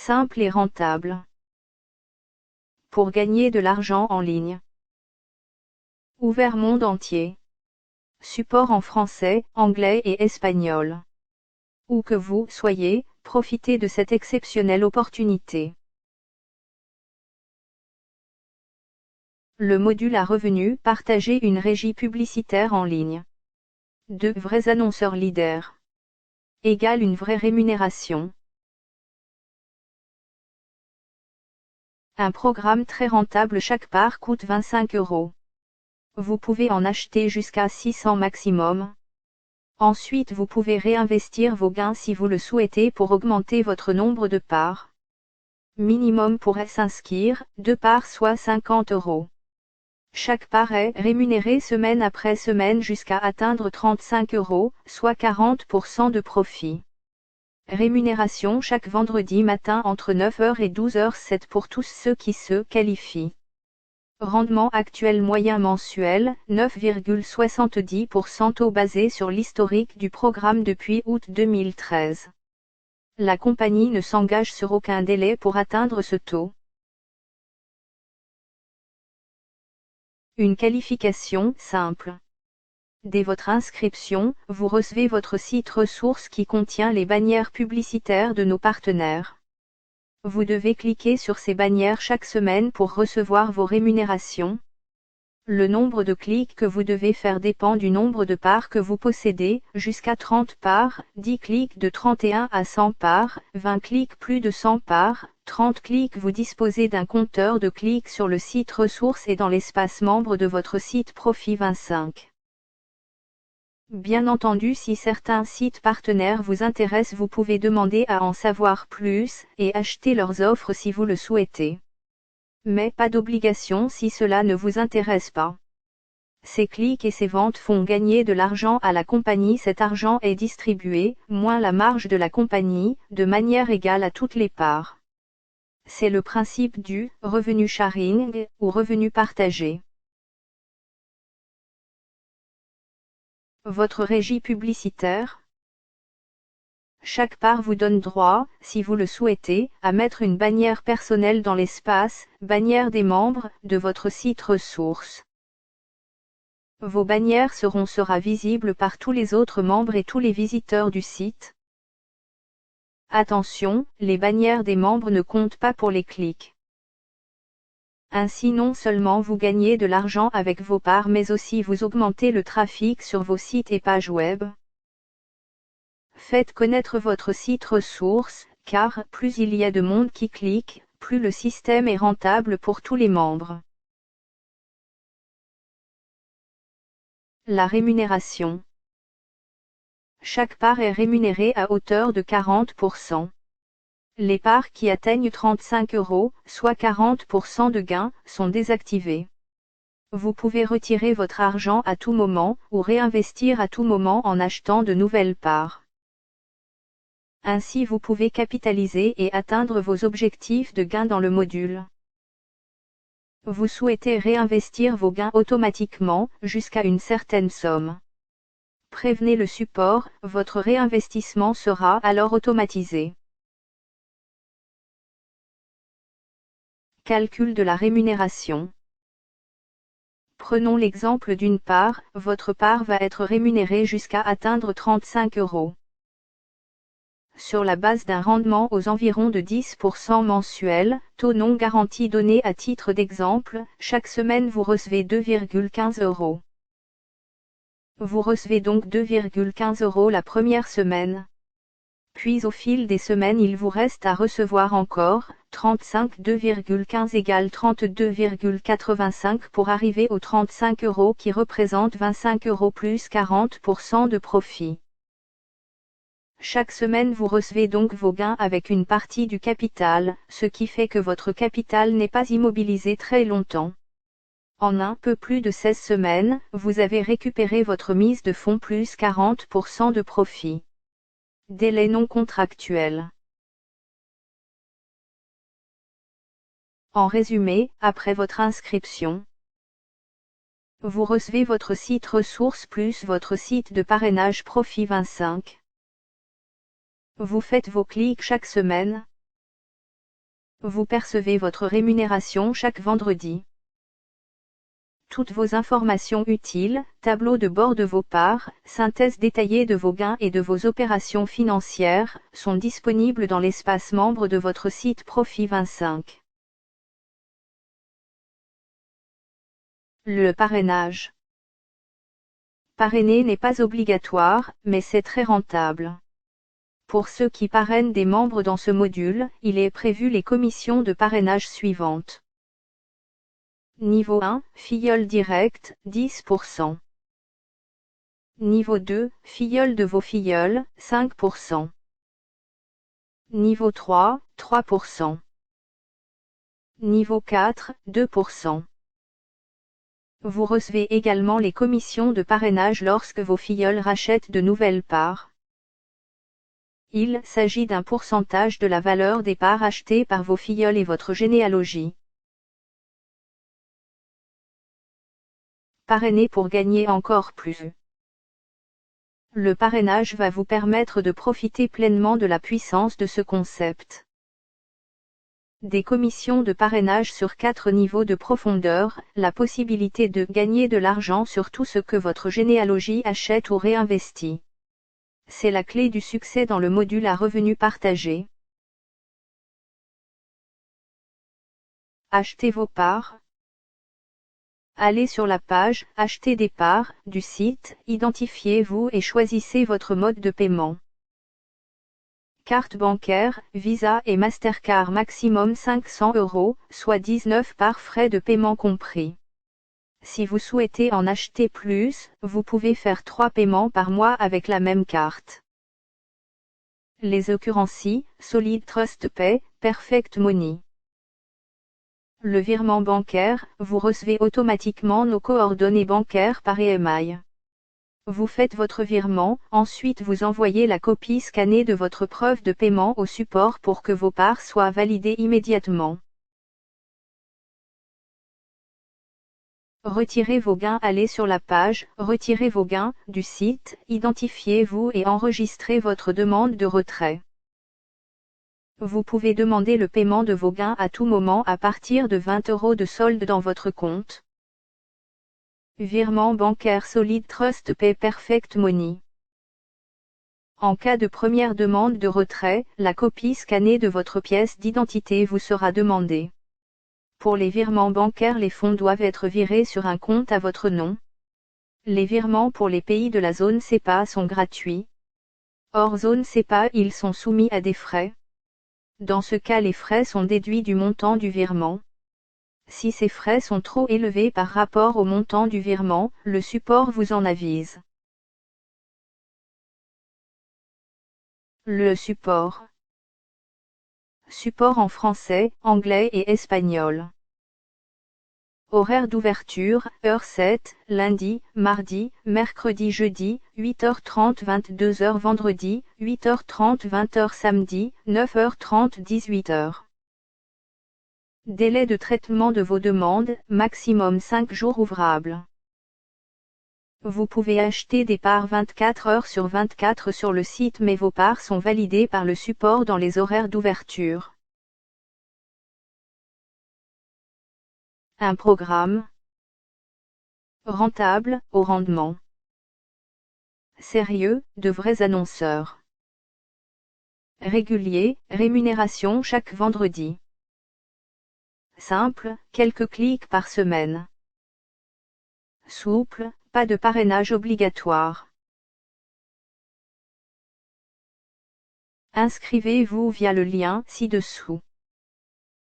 simple et rentable. Pour gagner de l'argent en ligne. Ouvert monde entier. Support en français, anglais et espagnol. Où que vous soyez, profitez de cette exceptionnelle opportunité. Le module à revenu, partager une régie publicitaire en ligne. 2 vrais annonceurs leaders. Égale une vraie rémunération. Un programme très rentable, chaque part coûte 25 €. Vous pouvez en acheter jusqu'à 600 maximum. Ensuite vous pouvez réinvestir vos gains si vous le souhaitez pour augmenter votre nombre de parts. Minimum pour s'inscrire, 2 parts soit 50 €. Chaque part est rémunérée semaine après semaine jusqu'à atteindre 35 €, soit 40% de profit. Rémunération chaque vendredi matin entre 9 h et 12 h 7 pour tous ceux qui se qualifient. Rendement actuel moyen mensuel, 9,70% taux basé sur l'historique du programme depuis août 2013. La compagnie ne s'engage sur aucun délai pour atteindre ce taux. Une qualification simple. Dès votre inscription, vous recevez votre site ressource qui contient les bannières publicitaires de nos partenaires. Vous devez cliquer sur ces bannières chaque semaine pour recevoir vos rémunérations. Le nombre de clics que vous devez faire dépend du nombre de parts que vous possédez, jusqu'à 30 parts, 10 clics de 31 à 100 parts, 20 clics plus de 100 parts, 30 clics. Vous disposez d'un compteur de clics sur le site ressource et dans l'espace membre de votre site Profit 25. Bien entendu, si certains sites partenaires vous intéressent, vous pouvez demander à en savoir plus, et acheter leurs offres si vous le souhaitez. Mais pas d'obligation si cela ne vous intéresse pas. Ces clics et ces ventes font gagner de l'argent à la compagnie. Cet argent est distribué, moins la marge de la compagnie, de manière égale à toutes les parts. C'est le principe du revenu sharing, ou revenu partagé. Votre régie publicitaire. Chaque part vous donne droit, si vous le souhaitez, à mettre une bannière personnelle dans l'espace « Bannière des membres » de votre site ressource. Vos bannières sera visibles par tous les autres membres et tous les visiteurs du site. Attention, les bannières des membres ne comptent pas pour les clics. Ainsi non seulement vous gagnez de l'argent avec vos parts mais aussi vous augmentez le trafic sur vos sites et pages web. Faites connaître votre site ressource, car plus il y a de monde qui clique, plus le système est rentable pour tous les membres. La rémunération. Chaque part est rémunérée à hauteur de 40%. Les parts qui atteignent 35 €, soit 40% de gain, sont désactivées. Vous pouvez retirer votre argent à tout moment, ou réinvestir à tout moment en achetant de nouvelles parts. Ainsi vous pouvez capitaliser et atteindre vos objectifs de gain dans le module. Vous souhaitez réinvestir vos gains automatiquement, jusqu'à une certaine somme. Prévenez le support, votre réinvestissement sera alors automatisé. Calcul de la rémunération. Prenons l'exemple d'une part, votre part va être rémunérée jusqu'à atteindre 35 €. Sur la base d'un rendement aux environs de 10% mensuel, taux non garanti donné à titre d'exemple, chaque semaine vous recevez 2,15 €. Vous recevez donc 2,15 € la première semaine. Puis au fil des semaines il vous reste à recevoir encore 35. 2,15 égale 32,85 pour arriver aux 35 € qui représentent 25 € plus 40% de profit. Chaque semaine vous recevez donc vos gains avec une partie du capital, ce qui fait que votre capital n'est pas immobilisé très longtemps. En un peu plus de 16 semaines, vous avez récupéré votre mise de fonds plus 40% de profit. Délai non contractuel. En résumé, après votre inscription, vous recevez votre site ressource plus votre site de parrainage Profit 25. Vous faites vos clics chaque semaine. Vous percevez votre rémunération chaque vendredi. Toutes vos informations utiles, tableau de bord de vos parts, synthèse détaillée de vos gains et de vos opérations financières, sont disponibles dans l'espace membre de votre site Profit25. Le parrainage. Parrainer n'est pas obligatoire, mais c'est très rentable. Pour ceux qui parrainent des membres dans ce module, il est prévu les commissions de parrainage suivantes. Niveau 1, filleul direct, 10%. Niveau 2, filleul de vos filleuls, 5%. Niveau 3, 3%. Niveau 4, 2%. Vous recevez également les commissions de parrainage lorsque vos filleuls rachètent de nouvelles parts. Il s'agit d'un pourcentage de la valeur des parts achetées par vos filleuls et votre généalogie. Parrainer pour gagner encore plus. Le parrainage va vous permettre de profiter pleinement de la puissance de ce concept. Des commissions de parrainage sur 4 niveaux de profondeur, la possibilité de gagner de l'argent sur tout ce que votre généalogie achète ou réinvestit. C'est la clé du succès dans le module à revenus partagés. Achetez vos parts. Allez sur la page « Acheter des parts » du site, identifiez-vous et choisissez votre mode de paiement. Carte bancaire, Visa et Mastercard maximum 500 €, soit 19 par frais de paiement compris. Si vous souhaitez en acheter plus, vous pouvez faire 3 paiements par mois avec la même carte. Les occurrences, Solid Trust Pay, Perfect Money. Le virement bancaire, vous recevez automatiquement nos coordonnées bancaires par EMI. Vous faites votre virement, ensuite vous envoyez la copie scannée de votre preuve de paiement au support pour que vos parts soient validées immédiatement. Retirez vos gains. Allez sur la page « Retirez vos gains » du site, identifiez-vous et enregistrez votre demande de retrait. Vous pouvez demander le paiement de vos gains à tout moment à partir de 20 € de solde dans votre compte. Virement bancaire Solid Trust Pay Perfect Money. En cas de première demande de retrait, la copie scannée de votre pièce d'identité vous sera demandée. Pour les virements bancaires, les fonds doivent être virés sur un compte à votre nom. Les virements pour les pays de la zone CEPA sont gratuits. Hors zone CEPA, ils sont soumis à des frais. Dans ce cas, les frais sont déduits du montant du virement. Si ces frais sont trop élevés par rapport au montant du virement, le support vous en avise. Le support. Support en français, anglais et espagnol. Horaire d'ouverture, heure 7, lundi, mardi, mercredi, jeudi, 8h30 22h vendredi, 8h30 20h samedi, 9h30 18h. Délai de traitement de vos demandes, maximum 5 jours ouvrables. Vous pouvez acheter des parts 24 heures sur 24 sur le site, mais vos parts sont validées par le support dans les horaires d'ouverture. Un programme rentable, au rendement sérieux, de vrais annonceurs. Régulier, rémunération chaque vendredi. Simple, quelques clics par semaine. Souple, pas de parrainage obligatoire. Inscrivez-vous via le lien ci-dessous.